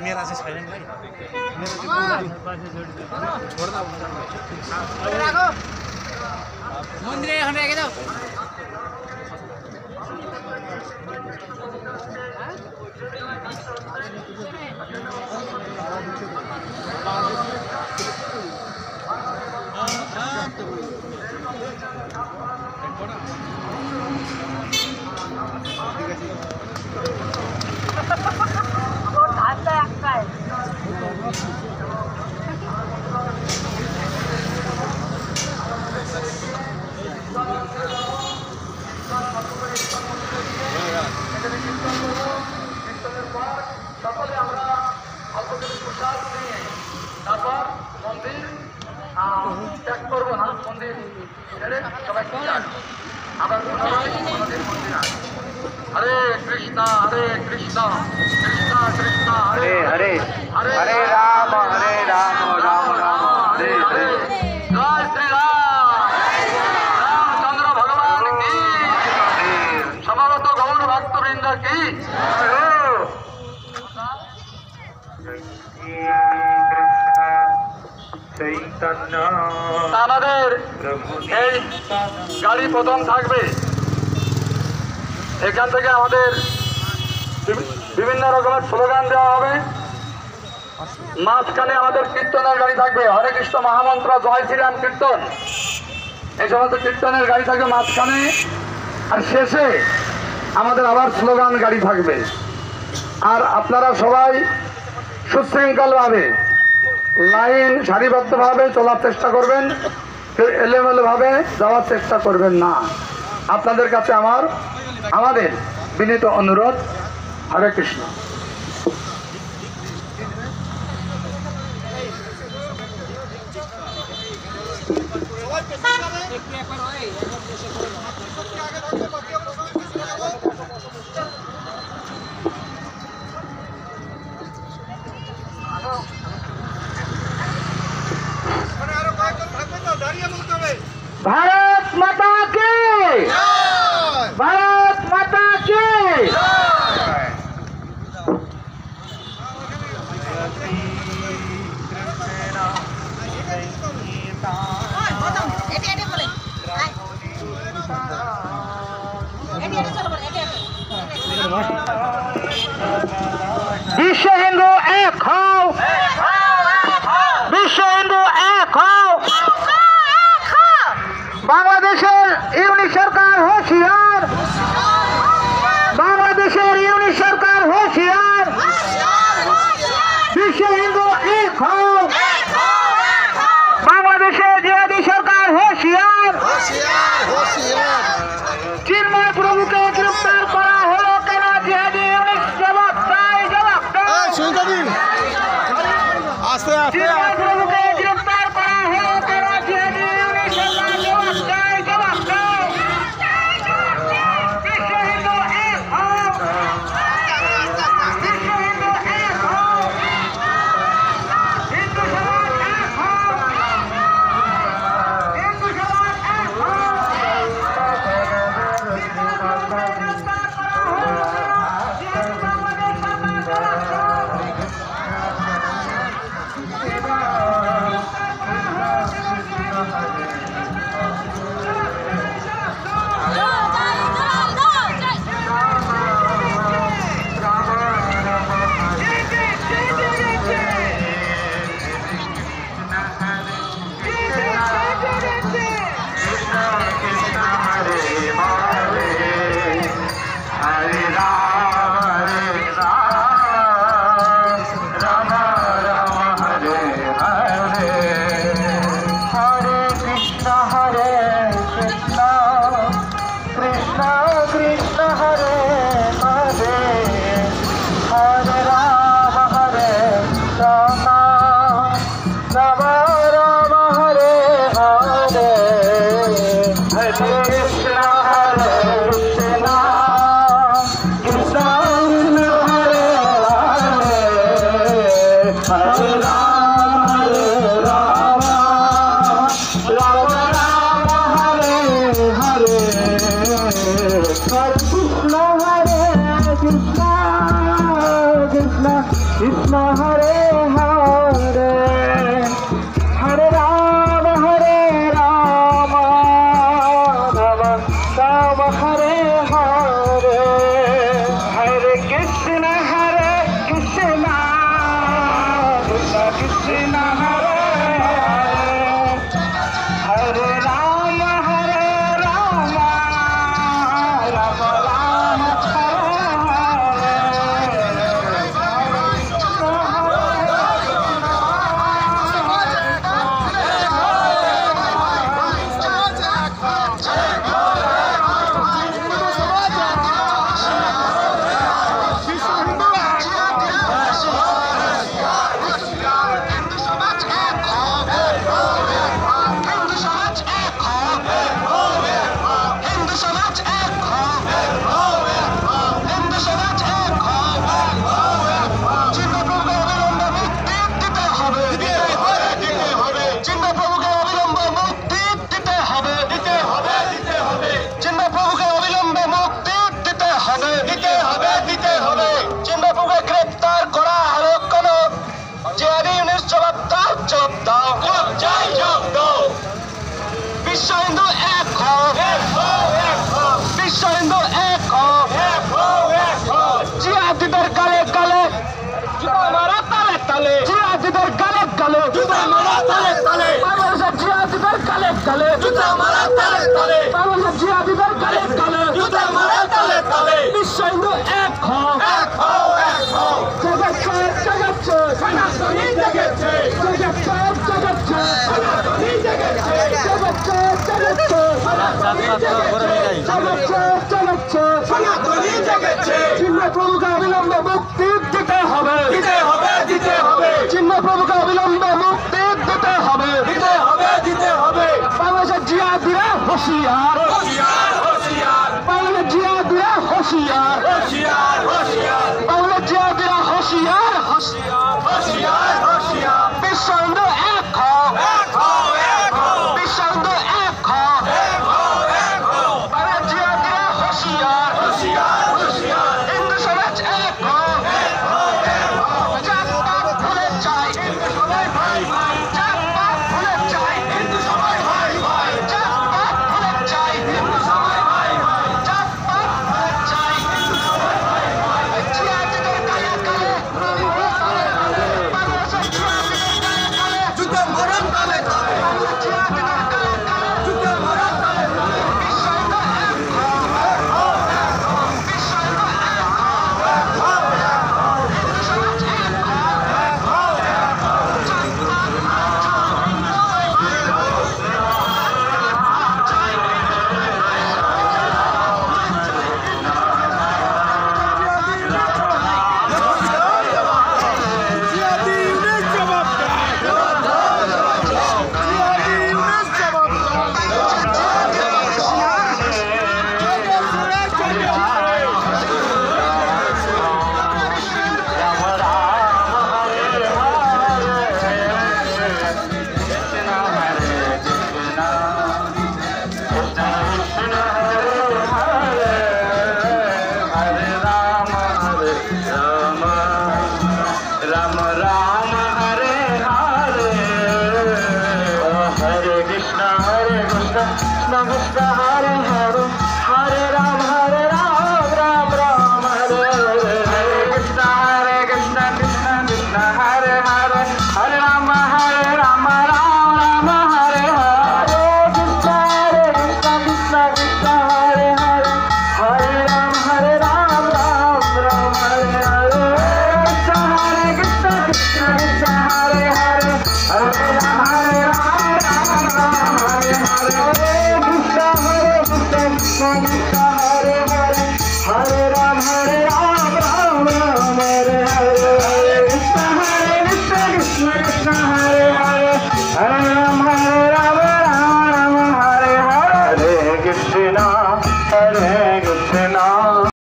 मेरा से साइलेंट भाई मंदिरे এখন রেখে দাও हरे कृष्णा कृष्णा कृष्णा हरे हरे हरे राम राम राम हरे हरे। जय श्री राम रामचंद्र भगवान की समस्त गौर भक्तवृंद की আমাদের এই গাড়ি প্রথম থাকবে। এখান থেকে আমাদের বিভিন্ন রকমের স্লোগান দেওয়া হবে। মাঝখানে আমাদের কীর্তনের গাড়ি থাকবে, হরে কৃষ্ণ মহামন্ত্র, জয় শ্রীরাম কীর্তন, এই সমস্ত কীর্তনের গাড়ি থাকবে মাঝখানে। আর শেষে আমাদের আবার স্লোগান গাড়ি থাকবে। আর আপনারা সবাই সুশৃঙ্খলভাবে লাইন সারিবদ্ধভাবে চলার চেষ্টা করবেন, কেউ এলোমেলোভাবে যাওয়ার চেষ্টা করবেন না। আপনাদের কাছে আমাদের বিনীত অনুরোধ। হরে কৃষ্ণ। भारत माता की भारत माता की विश्व हिंदू एक हो, विश्व हिंदू एक हो। বাংলাদেশের ইউনিট সরকার হুঁশিয়ার, বাংলাদেশের ইউনিট সরকার হুঁশিয়ার। বিশ্ব হিন্দু এক হও, বাংলাদেশের জিহাদি সরকার হুঁশিয়ার। চিন্ময় প্রভুকে গ্রেফতার করা হলো কেন? জিহাদি ইউনিট জবাব চাই, জবাব দাও। চিন্ময় প্রভুকে গ্রেফতার করা হলো কেন? জিহাদি ইউনিট সরকার জবাব চাই, জবাব দাও। বিশ্ব হিন্দু এক হও, বিশ্ব হিন্দু এক হও, হিন্দু সমাজ এক হও, হিন্দু সমাজ এক হও। চিন্ময় প্রভুকে গ্রেফতার করা হলো কেন? জিহাদি বাংলাদেশ সরকার জবাব দাও। Hare कृष्ण हरे कृष्ण कृष्ण कृष्ण हरे हरे हरे राम राम राम हरे हरे हरे कृष्ण कृष्ण कृष्ण हरे हरे राम राम राम विश्व हिंदू एक हो, विश्व हिंदू एक हो, जिहादीদের গালে গালে জুতা মারা তালে তালে, জিহাদীদের গালে গালে জুতা মারা তালে তালে, বাংলাদেশের জিহাদীদের গালে গালে জুতা মারা তালে তালে, বাংলাদেশের জিহাদীদের গালে গালে জুতা মারা তালে তালে, বিশ্ব হিন্দু এক हो, জগৎ জগৎ সনাতনী জগৎ জগৎ চিহ্ন প্রভুকে অবিলম্বে মুক্তি দিতে হবে, চিহ্ন প্রভুকে অবিলম্বে মুক্তি দিতে হবে, বাংলাদেশের জিহাদিরা হুঁশিয়ার, বাংলাদেশের জিহাদিরা হুঁশিয়ার, বাংলাদেশের জিহাদিরা হুঁশিয়ার, বিশ্ব হিন্দু এক हो, বিশ্ব হিন্দু এক हो, বাংলাদেশের জিহাদিরা হুঁশিয়ার, হিন্দু সমাজ এক हो, জাতপাত ভুলে যায়, জাতপাত ভুলে যায়, জাতপাত ভুলে যায়, জাতপাত ভুলে যায়, জিহাদিদের গালে গালে, বাংলাদেশের জিহাদিদের গালে গালে, জুতা মারান তালে তালে, জিহাদিদের গালে গালে, জুতা মারান তালে তালে, বিশ্ব হিন্দু এক हो, বিশ্ব হিন্দু এক हो, হিন্দু সমাজ এক हो, राम राम हरे हरे हरे कृष्ण कृष्ण कृष्ण हरे हरे हरे राम राम राम हरे हरे कृष्ण कृष्ण कृष्ण हरे हरे हरे राम राम राम हरे हरे कृष्ण कृष्ण कृष्ण हरे हरे हरे राम राम राम हरे हरे कृष्ण कृष्ण हरे हरे हरे राम राम हरे हरे कृष्ण कृष्ण हरे हरे हरे राम राम राम हरे हरे कृष्ण कृष्ण